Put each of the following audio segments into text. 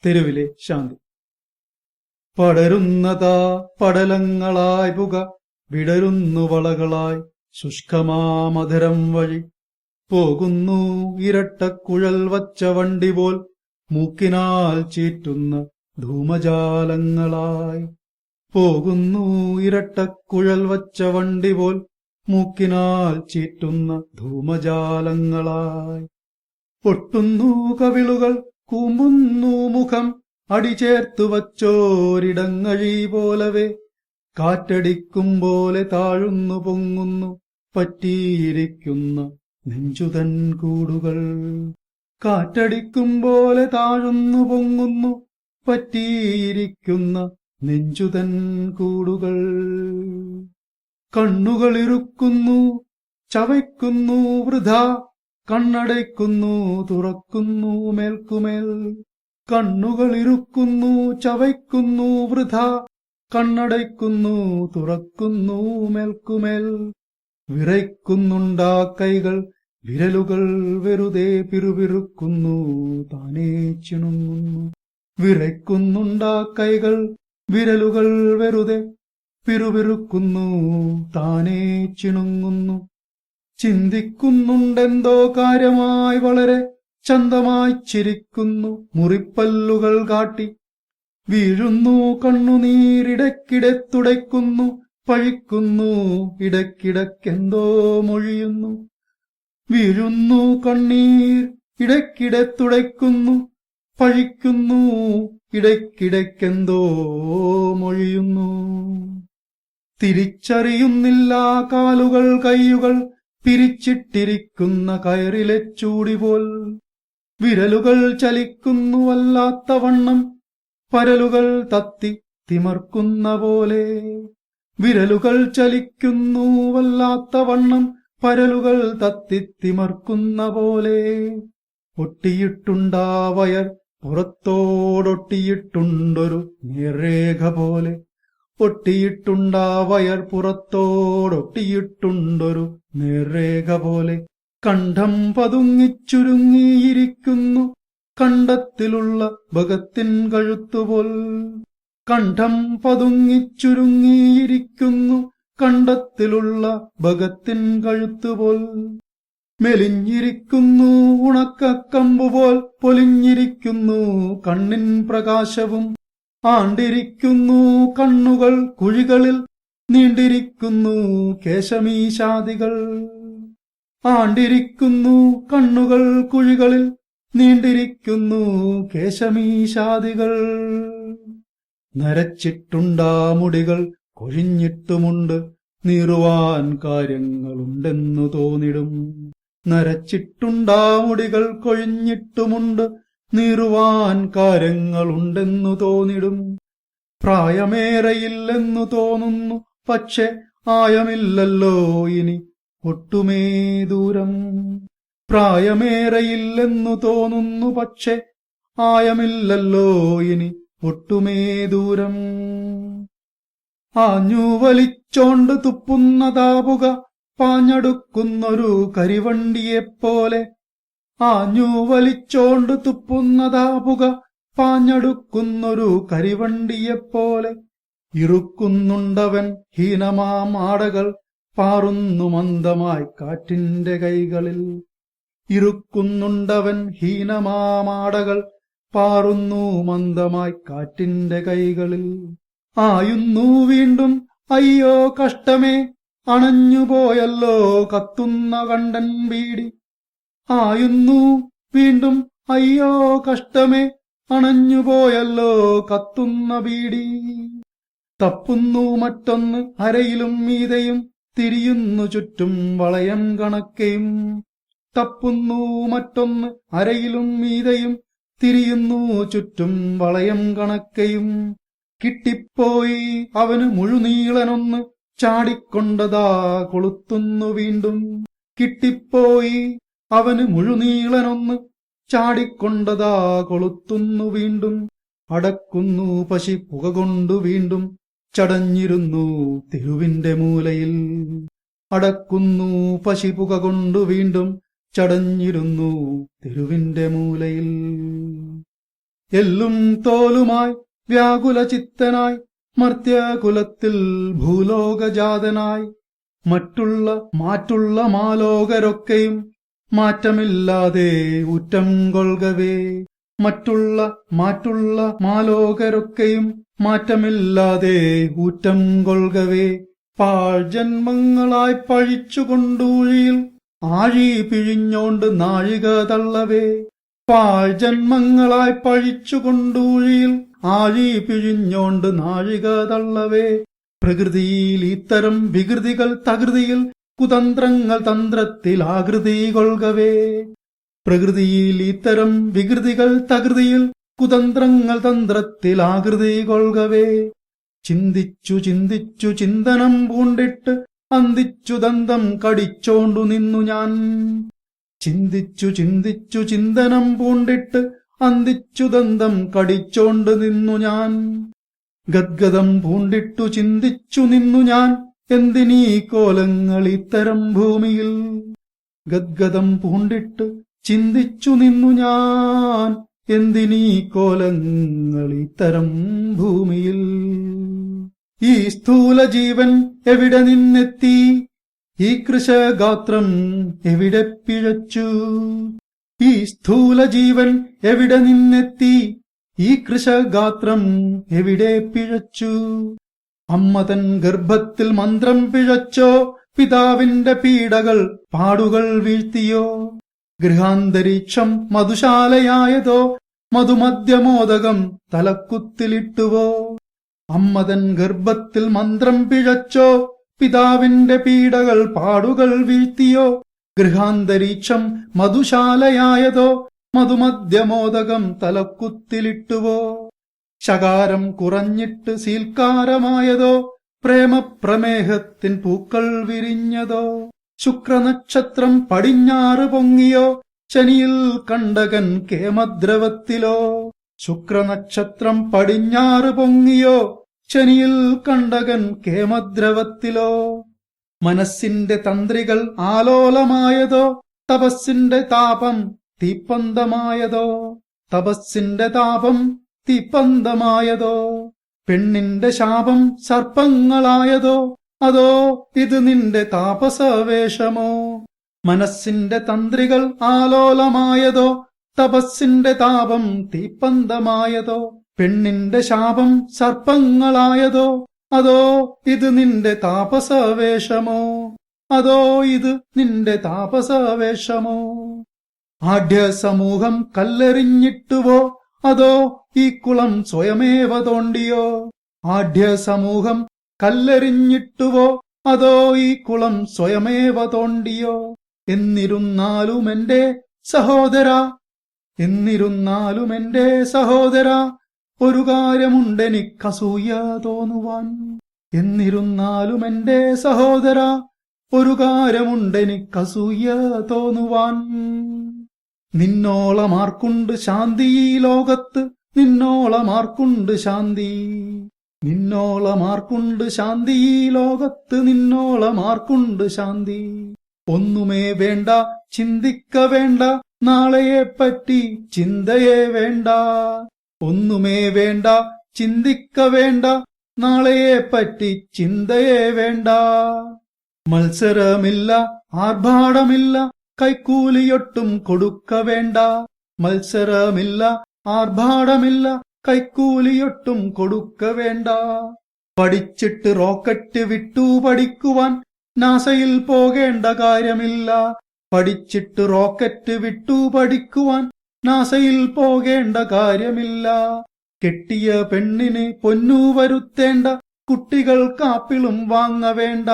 തെരുവിലെ ശാന്തി. പടരുന്നതാ പടലങ്ങളായി പുക, വിടരുന്നു വളകളായി ശുഷ്കമാമധരം വഴി. പോകുന്നു ഇരട്ടക്കുഴൽ വച്ച വണ്ടി പോൽ, മൂക്കിനാൽ ചീറ്റുന്ന ധൂമജാലങ്ങളായി. പോകുന്നു ഇരട്ടക്കുഴൽ വച്ച വണ്ടി പോൽ, മൂക്കിനാൽ ചീറ്റുന്ന ധൂമജാലങ്ങളായി. പൊട്ടുന്നു കവിളുകൾ, കൂമ്പുന്നു മുഖം, അടിചേർത്തു വച്ചോരിടങ്ങഴി പോലവേ. കാറ്റടിക്കും പോലെ താഴുന്നു പൊങ്ങുന്നു പറ്റിയിരിക്കുന്ന നെഞ്ചുതൻ കൂടുകൾ. കാറ്റടിക്കും പോലെ താഴുന്നു പൊങ്ങുന്നു പറ്റിയിരിക്കുന്ന നെഞ്ചുതൻ കൂടുകൾ. കണ്ണുകളിറുക്കുന്നു ചവയ്ക്കുന്നു വൃഥാ, കണ്ണടയ്ക്കുന്നു തുറക്കുന്നു മേൽക്കുമേൽ. കണ്ണുകളിറുക്കുന്നു ചവയ്ക്കുന്നു വൃഥാ, കണ്ണടയ്ക്കുന്നു തുറക്കുന്നു മേൽക്കുമേൽ. വിറയ്ക്കുന്നുണ്ടാ കൈകൾ, വിരലുകൾ വെറുതെ പിറുപിറുക്കുന്നു താനേ ചിണുങ്ങുന്നു. വിറയ്ക്കുന്നുണ്ടാ കൈകൾ, വിരലുകൾ വെറുതെ പിറുപിറുക്കുന്നു താനേ ചിണുങ്ങുന്നു. ചിന്തിക്കുന്നുണ്ടെന്തോ കാര്യമായി വളരെ ചന്തമായി ചിരിക്കുന്നു മുറിപ്പല്ലുകൾ കാട്ടി. വീഴുന്നു കണ്ണുനീരിടയ്ക്കിടെ തുടയ്ക്കുന്നു, പഴിക്കുന്നു ഇടയ്ക്കിടയ്ക്കെന്തോ മൊഴിയുന്നു. വീഴുന്നു കണ്ണീർ ഇടയ്ക്കിടെ തുടയ്ക്കുന്നു, പഴിക്കുന്നു ഇടയ്ക്കിടയ്ക്കെന്തോ മൊഴിയുന്നു. തിരിച്ചറിയുന്നില്ല കാലുകൾ കൈയുകൾ, പിരിച്ചിട്ടിരിക്കുന്ന കയറിലെ ചൂടിപോൽ. വിരലുകൾ ചലിക്കുന്നു വല്ലാത്ത വണ്ണം, പരലുകൾ തത്തി തിമർക്കുന്ന പോലെ. വിരലുകൾ ചലിക്കുന്നു വല്ലാത്ത വണ്ണം, പരലുകൾ തത്തി തിമർക്കുന്ന പോലെ. ഒട്ടിയിട്ടുണ്ടാ വയർ പുറത്തോടൊട്ടിയിട്ടുണ്ടൊരു നേർരേഖ പോലെ. ഒട്ടിയിട്ടുണ്ടാ വയർ പുറത്തോടൊട്ടിയിട്ടുണ്ടൊരു നേർരേഖ പോലെ. കണ്ഠം പതുങ്ങിച്ചുരുങ്ങിയിരിക്കുന്നു കണ്ടത്തിലുള്ള ഭഗത്തിൻ കഴുത്തുപോൽ. കണ്ഠം പതുങ്ങിച്ചുരുങ്ങിയിരിക്കുന്നു കണ്ടത്തിലുള്ള ഭഗത്തിൻ കഴുത്തുപോൽ. മെലിഞ്ഞിരിക്കുന്നു ഉണക്കക്കമ്പുപോൽ, പൊലിഞ്ഞിരിക്കുന്നു കണ്ണിൻ പ്രകാശവും. ആണ്ടിരിക്കുന്നു കണ്ണുകൾ കുഴികളിൽ, നീണ്ടിരിക്കുന്നു കേശമീശാദികൾ. ആണ്ടിരിക്കുന്നു കണ്ണുകൾ കുഴികളിൽ, നീണ്ടിരിക്കുന്നു കേശമീശാദികൾ. നരച്ചിട്ടുണ്ടാ മുടികൾ കൊഴിഞ്ഞിട്ടുമുണ്ട്, നീറുവാൻ കാര്യങ്ങളുണ്ടെന്നു തോന്നിടും. നരച്ചിട്ടുണ്ടാ മുടികൾ കൊഴിഞ്ഞിട്ടുമുണ്ട്, നീറുവാൻ കാര്യങ്ങളുണ്ടെന്നു തോന്നിടും. പ്രായമേറെയില്ലെന്നു തോന്നുന്നു, പക്ഷെ ആയമില്ലല്ലോ ഇനി ഒട്ടുമേ ദൂരം. പ്രായമേറെയില്ലെന്നു തോന്നുന്നു, പക്ഷെ ആയമില്ലല്ലോ ഇനി ഒട്ടുമേ ദൂരം. ആഞ്ഞു വലിച്ചോണ്ട് തുപ്പുന്നതാവുക പാഞ്ഞടുക്കുന്നൊരു കരിവണ്ടിയെപ്പോലെ. ആഞ്ഞു വലിച്ചോണ്ട് തുപ്പുന്നതാവുക പാഞ്ഞടുക്കുന്നൊരു കരിവണ്ടിയെപ്പോലെ. ഇറുക്കുന്നുണ്ടവൻ ഹീനമാം ആടകൾ, പാറുന്നു മന്ദമായി കാറ്റിന്റെ കൈകളിൽ. ഇറുക്കുന്നുണ്ടവൻ ഹീനമാമാടകൾ, പാറുന്നു മന്ദമായി കാറ്റിന്റെ കൈകളിൽ. ആയുന്നു വീണ്ടും അയ്യോ കഷ്ടമേ, അണഞ്ഞുപോയല്ലോ കത്തുന്ന കണ്ടൻ ബീഡി. ആയുന്നു വീണ്ടും അയ്യോ കഷ്ടമേ, അണഞ്ഞുപോയല്ലോ കത്തുന്ന ബീഡി. തപ്പുന്നു മറ്റൊന്ന് അരയിലും മീതയും, തിരിയുന്നു ചുറ്റും വളയം കണക്കെയും. തപ്പുന്നു മറ്റൊന്ന് അരയിലും മീതയും, തിരിയുന്നു ചുറ്റും വളയം കണക്കെയും. കിട്ടിപ്പോയി അവന് മുഴുനീളനൊന്ന്, ചാടിക്കൊണ്ടതാ കൊളുത്തുന്നു വീണ്ടും. കിട്ടിപ്പോയി അവന് മുഴുനീളനൊന്ന്, ചാടിക്കൊണ്ടതാ കൊളുത്തുന്നു വീണ്ടും. അടക്കുന്നു പശി പുക കൊണ്ടു വീണ്ടും, ചടഞ്ഞിരുന്നു തെരുവിന്റെ മൂലയിൽ. അടക്കുന്നു പശി പുക കൊണ്ടു വീണ്ടും, ചടഞ്ഞിരുന്നു തെരുവിന്റെ മൂലയിൽ. എല്ലും തോലുമായി വ്യാകുലചിത്തനായി മർത്യകുലത്തിൽ ഭൂലോകജാതനായി മാറ്റുള്ള മാലോകരൊക്കെയും മാറ്റമില്ലാതെ ഊറ്റം കൊൾകവേ. മാറ്റുള്ള മാലോകരൊക്കെയും മാറ്റമില്ലാതെ ഊറ്റം കൊൾകവേ. പാഴ്ജന്മങ്ങളായി പഴിച്ചുകൊണ്ടൂഴിയിൽ ആഴി പിഴിഞ്ഞോണ്ട് നാഴിക തള്ളവേ. പാഴ്ജന്മങ്ങളായി പഴിച്ചുകൊണ്ടൂഴിയിൽ ആഴി പിഴിഞ്ഞോണ്ട് നാഴിക തള്ളവേ. പ്രകൃതിയിൽ ഇത്തരം വികൃതികൾ തകൃതിയിൽ കുതന്ത്രങ്ങൾ തന്ത്രത്തിൽ ആകൃതി കൊൾകവേ. പ്രകൃതിയിൽ ഇത്തരം വികൃതികൾ തകൃതിയിൽ കുതന്ത്രങ്ങൾ തന്ത്രത്തിൽ ആകൃതി കൊൾകവേ. ചിന്തിച്ചു ചിന്തനം പൂണ്ടിട്ട് അന്തിച്ചു ദന്തം കടിച്ചോണ്ടു നിന്നു ഞാൻ. ചിന്തിച്ചു ചിന്തനം പൂണ്ടിട്ട് അന്തിച്ചു ദന്തം കടിച്ചോണ്ടു നിന്നു ഞാൻ. ഗദ്ഗദം പൂണ്ടിട്ടു ചിന്തിച്ചു നിന്നു ഞാൻ. എന്തിനീ കോലങ്ങൾ ഇത്തരം ഭൂമിയിൽ. ഗദ്ഗദം പൂണ്ടിട്ട് ചിന്തിച്ചു നിന്നു ഞാൻ. എന്തിനീ കോലങ്ങൾ ഇത്തരം ഭൂമിയിൽ. ഈ സ്ഥൂല ജീവൻ എവിടെ നിന്നെത്തി? ഈ കൃശഗാത്രം എവിടെ പിഴച്ചു? ഈ സ്ഥൂല ജീവൻ എവിടെ നിന്നെത്തി? ഈ കൃശഗാത്രം എവിടെ പിഴച്ചു? അമ്മതൻ ഗർഭത്തിൽ മന്ത്രം പിഴച്ചോ? പിതാവിന്റെ പീഡകൾ പാടുകൾ വീഴ്ത്തിയോ? ഗൃഹാന്തരീക്ഷം മധുശാലയായതോ? മധുമദ്യമോദകം തലക്കുത്തിലിട്ടുവോ? അമ്മതൻ ഗർഭത്തിൽ മന്ത്രം പിഴച്ചോ? പിതാവിന്റെ പീഡകൾ പാടുകൾ വീഴ്ത്തിയോ? ഗൃഹാന്തരീക്ഷം മധുശാലയായതോ? മധുമദ്യമോദകം തലക്കുത്തിലിട്ടുവോ? ശകാരം കുറഞ്ഞിട്ട് സീൽക്കാരമായതോ? പ്രേമപ്രമേഹത്തിൻ പൂക്കൾ വിരിഞ്ഞതോ? ശുക്രനക്ഷത്രം പടിഞ്ഞാറ് പൊങ്ങിയോ? ശനിയിൽ കണ്ടകൻ കേമദ്രവത്തിലോ? ശുക്രനക്ഷത്രം പടിഞ്ഞാറ് പൊങ്ങിയോ? ശനിയിൽ കണ്ടകൻ കേമദ്രവത്തിലോ? മനസ്സിന്റെ തന്ത്രികൾ ആലോലമായതോ? തപസ്സിന്റെ താപം തീപ്പന്തമായതോ? തപസ്സിന്റെ താപം തീപ്പന്തമായതോ? പെണ്ണിന്റെ ശാപം സർപ്പങ്ങളായതോ? അതോ ഇത് നിന്റെ താപസവേഷമോ? മനസ്സിന്റെ തന്ത്രികൾ ആലോലമായതോ? തപസ്സിന്റെ താപം തീപ്പന്തമായതോ? പെണ്ണിന്റെ ശാപം സർപ്പങ്ങളായതോ? അതോ ഇത് നിന്റെ താപസവേഷമോ? അതോ ഇത് നിന്റെ താപസവേഷമോ? ആഢ്യ സമൂഹം കല്ലെറിഞ്ഞിട്ടുവോ? അതോ ഈ കുളം സ്വയമേവ തോണ്ടിയോ? ആഢ്യ സമൂഹം കല്ലെറിഞ്ഞിട്ടുവോ? അതോ ഈ കുളം സ്വയമേവ തോണ്ടിയോ? എന്നിരുന്നാലും എന്റെ സഹോദരാ, എന്നിരുന്നാലും എന്റെ സഹോദരാ, ഒരു കാര്യമുണ്ടെനിക്കസൂയ തോന്നുവാൻ. എന്നിരുന്നാലും എന്റെ സഹോദരാ, ഒരു കാര്യമുണ്ടെനിക്കസൂയ തോന്നുവാൻ. നിന്നോളമാർക്കുണ്ട് ശാന്തി ഈ ലോകത്ത്, നിന്നോളമാർക്കുണ്ട് ശാന്തി. നിന്നോളമാർക്കുണ്ട് ശാന്തി ഈ ലോകത്ത്, നിന്നോളമാർക്കുണ്ട് ശാന്തി. ഒന്നുമേ വേണ്ട ചിന്തിക്ക വേണ്ട, നാളെയെപ്പറ്റി ചിന്തയെ വേണ്ട. ഒന്നുമേ വേണ്ട ചിന്തിക്ക വേണ്ട, നാളെയെപ്പറ്റി ചിന്തയെ വേണ്ട. മത്സരമില്ല ആർഭാടമില്ല, കൈക്കൂലിയൊട്ടും കൊടുക്ക വേണ്ട. മത്സരമില്ല ആർഭാടമില്ല, കൈക്കൂലിയൊട്ടും കൊടുക്ക വേണ്ട. പഠിച്ചിട്ട് റോക്കറ്റ് വിട്ടു പഠിക്കുവാൻ നാസയിൽ പോകേണ്ട കാര്യമില്ല. പഠിച്ചിട്ട് റോക്കറ്റ് വിട്ടു പഠിക്കുവാൻ നാസയിൽ പോകേണ്ട കാര്യമില്ല. കെട്ടിയ പെണ്ണിന് പൊന്നു വരുത്തേണ്ട, കുട്ടികൾക്കാപ്പിളും വാങ്ങവേണ്ട.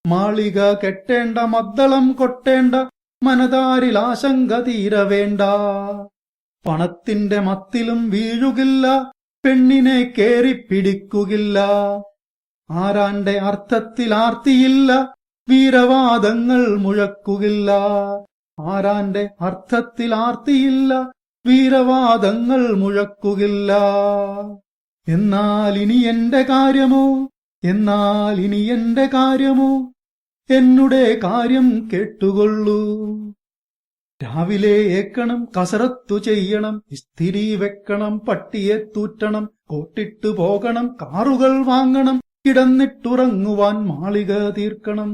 മാളിക കെട്ടേണ്ട, മദ്ദളം കൊട്ടേണ്ട, മനതാരിൽ ആശങ്ക തീരവേണ്ട. പണത്തിന്റെ മത്തിലും വീഴുകില്ല, പെണ്ണിനെ കേറിപ്പിടിക്കുകില്ല. ആരാന്റെ അർത്ഥത്തിൽ ആർത്തിയില്ല, വീരവാദങ്ങൾ മുഴക്കുകില്ല. ആരാന്റെ അർത്ഥത്തിൽ ആർത്തിയില്ല, വീരവാദങ്ങൾ മുഴക്കുകില്ല. എന്നാൽ ഇനി എന്റെ കാര്യമോ, എന്നാൽ ഇനി എന്റെ കാര്യമോ, എന്നുടെ കാര്യം കേട്ടുകൊള്ളൂ. രാവിലെ ഏക്കണം, കസറത്തു ചെയ്യണം, ഇസ്തിരി വെക്കണം, പട്ടിയെ തൂറ്റണം, കോട്ടിട്ടു പോകണം, കാറുകൾ വാങ്ങണം, കിടന്നിട്ടുറങ്ങുവാൻ മാളിക തീർക്കണം.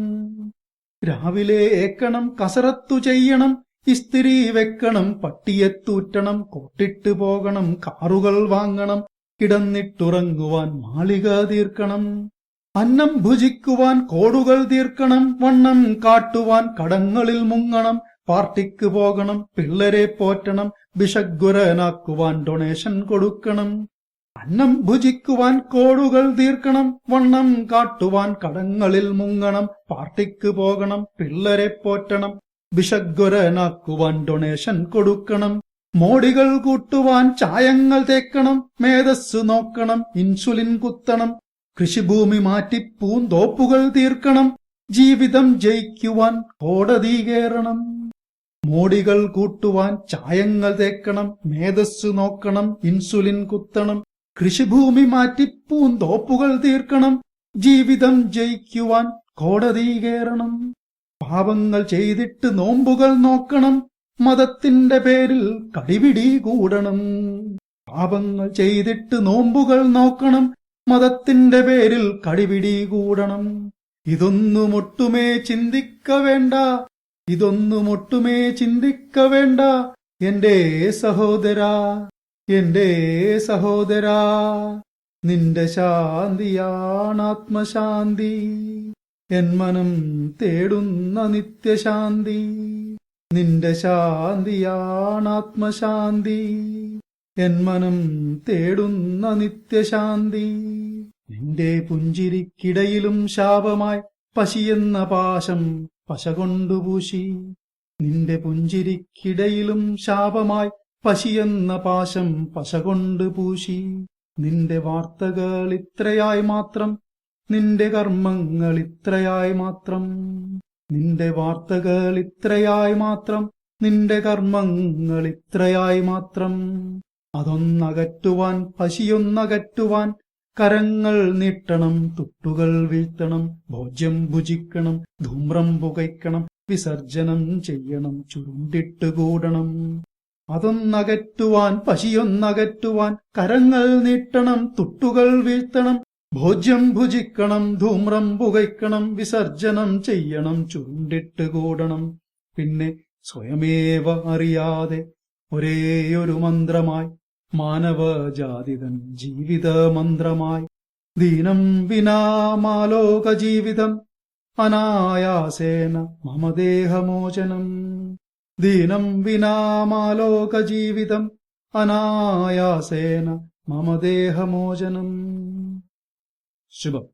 രാവിലെ ഏക്കണം, കസറത്തു ചെയ്യണം, ഇസ്തിരി വെക്കണം, പട്ടിയെ തൂറ്റണം, കോട്ടിട്ടു പോകണം, കാറുകൾ വാങ്ങണം, കിടന്നിട്ടുറങ്ങുവാൻ മാളിക തീർക്കണം. അന്നം ഭുജിക്കുവാൻ കോടുകൾ തീർക്കണം, വണ്ണം കാട്ടുവാൻ കടങ്ങളിൽ മുങ്ങണം, പാർട്ടിക്ക് പോകണം, പിള്ളരെ പോറ്റണം, ബിഷഗ്വരനാക്കുവാൻ ഡൊണേഷൻ കൊടുക്കണം. അന്നം ഭുജിക്കുവാൻ കോടുകൾ തീർക്കണം, വണ്ണം കാട്ടുവാൻ കടങ്ങളിൽ മുങ്ങണം, പാർട്ടിക്ക് പോകണം, പിള്ളരെ പോറ്റണം, ബിഷഗ്വരനാക്കുവാൻ ഡൊണേഷൻ കൊടുക്കണം. മോടികൾ കൂട്ടുവാൻ ചായങ്ങൾ തേക്കണം, മേധസ്സു നോക്കണം, ഇൻസുലിൻ കുത്തണം, കൃഷിഭൂമി മാറ്റി പൂന്തോപ്പുകൾ തീർക്കണം, ജീവിതം ജയിക്കുവാൻ കോടതി കയറണം. മോടികൾ കൂട്ടുവാൻ ചായങ്ങൾ തേക്കണം, മേധസ്സു നോക്കണം, ഇൻസുലിൻ കുത്തണം, കൃഷിഭൂമി മാറ്റി പൂന്തോപ്പുകൾ തീർക്കണം, ജീവിതം ജയിക്കുവാൻ കോടതി കയറണം. പാപങ്ങൾ ചെയ്തിട്ട് നോമ്പുകൾ നോക്കണം, മതത്തിന്റെ പേരിൽ കടിപിടി കൂടണം. പാപങ്ങൾ ചെയ്തിട്ട് നോമ്പുകൾ നോക്കണം, മതത്തിന്റെ പേരിൽ കടിപിടി കൂടണം. ഇതൊന്നുമൊട്ടുമേ ചിന്തിക്ക വേണ്ട, ഇതൊന്നുമൊട്ടുമേ ചിന്തിക്ക വേണ്ട, എന്റെ സഹോദരാ, എന്റെ സഹോദരാ. നിന്റെ ശാന്തിയാണാത്മശാന്തി, എൻ മനം തേടുന്ന നിത്യശാന്തി. നിന്റെ ശാന്തിയാണാത്മശാന്തി, എൻ മനം തേടുന്ന നിത്യശാന്തി. നിന്റെ പുഞ്ചിരിക്കിടയിലും ശാപമായി പശിയെന്ന പാശം പശ കൊണ്ടുപൂശി. നിന്റെ പുഞ്ചിരിക്കിടയിലും ശാപമായി പശിയെന്ന പാശം പശ കൊണ്ടുപൂശി. നിന്റെ വാർത്തകൾ ഇത്രയായി മാത്രം, നിന്റെ കർമ്മങ്ങൾ ഇത്രയായി മാത്രം. നിന്റെ വാർത്തകൾ ഇത്രയായി മാത്രം, നിന്റെ കർമ്മങ്ങൾ ഇത്രയായി മാത്രം. അതൊന്നകറ്റുവാൻ, പശിയൊന്നകറ്റുവാൻ കരങ്ങൾ നീട്ടണം, തുട്ടുകൾ വീഴ്ത്തണം, ഭോജ്യം ഭുജിക്കണം, ധൂമ്രം പുകയ്ക്കണം, വിസർജനം ചെയ്യണം, ചുരുണ്ടിട്ട് കൂടണം. അതൊന്നകറ്റുവാൻ, പശിയൊന്നകറ്റുവാൻ കരങ്ങൾ നീട്ടണം, തുട്ടുകൾ വീഴ്ത്തണം, ഭോജ്യം ഭുജിക്കണം, ധൂമ്രം പുകയ്ക്കണം, വിസർജനം ചെയ്യണം, ചുരുണ്ടിട്ട് കൂടണം. പിന്നെ സ്വയമേവ അറിയാതെ ഒരേയൊരു മന്ത്രമായി മാനവജാതിതൻ ജീവിത മന്ത്രമായി. ദീനം വിനാമാലോക ജീവിതം അനായാസേന മമ ദേഹമോചനം. ദീനം വിനാമാലോക ജീവിതം അനായാസേന മമ ദേഹമോചനം. ശുഭം.